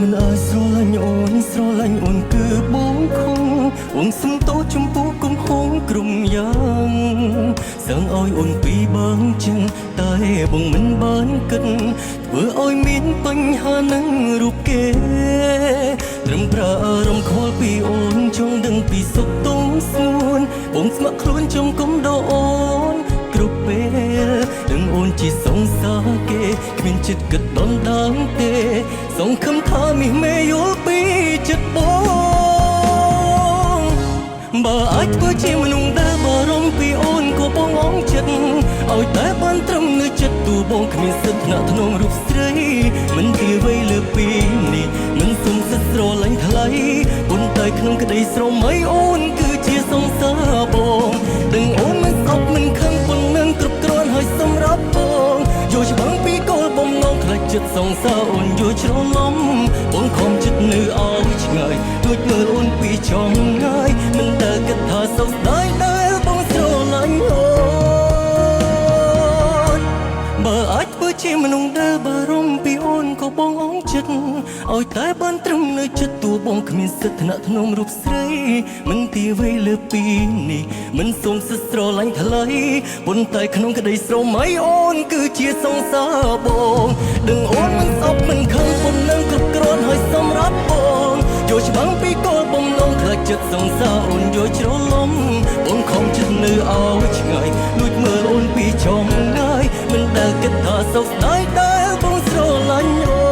មិនអើយស្រឡាញ់អូនស្រឡាញ់អូនគឺបងខំបងសុំតោចំពោះគុំហងក្រុមយ៉ាងសឹងឲ្យអូនពីបងចឹងតែបងមិនបានគិតធ្វើឲ្យមានបញ្ហានឹងរូបគេត្រឹមប្រើអារម្មណ៍ខលពីអូនចង់ដឹងពីសុខទុំស្ងួនបងស្ម័គ្រខ្លួនចំគុំដោអូនគ្រប់ពេលដឹងអូនជាសង្សារគេគ្មានចិត្តគិតដល់ដើមទេសង្ឃឹមថាមីមេយល់ពីចិត្តបងបើអាចធ្វើជាមនុស្សដែលបារម្ភពីអូនក៏បងអងចិត្តឲ្យតែបានត្រឹមនៅចិត្តទូបងគ្មានសិទ្ធិថ្នាក់ថ្នមរូបស្រីមិនគៀវ័យលើពីនេះមិនសុំសិទ្ធិស្រឡាញ់ថ្លៃប៉ុន្តែក្នុងក្តីស្រមៃអូនគឺជាសង្សារបងដឹងអូនមិនស្អប់មិនខឹងប៉ុណ្ណឹងគ្រប់គ្រាន់ហើយសម្រាប់បងយកច្បាំងពីគោលបំណងខ្លាចចិត្តសង្សារអូនយកច្រឡំបងខំចិត្តនៅឲ្យឆ្ងាយដូចមើលអូនពីចង់ងាយមិនដែលគិតថាសោកស្ដាយដែលបងស្រឡាញ់អូនបើអាចធ្វើជាមនុស្សដែលបារម្ភពីអូនក៏បងអងចិត្តឲ្យតែបានត្រឹមនៅចិត្តតួបងគ្មានសិទ្ធិថ្នាក់ថ្នមរូបស្រីមិនទីវ័យលើពីនេះមិនសុំសិទ្ធិស្រឡាញ់ថ្លៃប៉ុន្តែក្នុងក្តីស្រមៃអូនគឺជាសង្សារបងដឹងអូនមិនស្អប់មិនខឹងប៉ុណ្ណឹងគ្រប់គ្រាន់ហើយសម្រាប់បងយកច្បាំងពីគោលបំណងខ្លាចចិត្តសង្សារអូនយកច្រឡំបងខំចិត្តនៅឲ្យឆ្ងាយលួចមើលអូនពីចង់ងាយមិនដែលគិតថាសោកស្ដាយដែលបងស្រឡាញ់អូ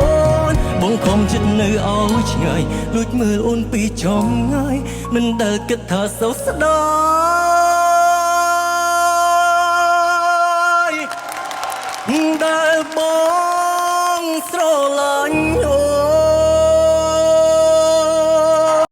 នបងខំចិត្តនៅឲ្យឆ្ងាយលួចមើលអូនពីចង់ងាយមិនដែលគិតថាសោកស្ដាយ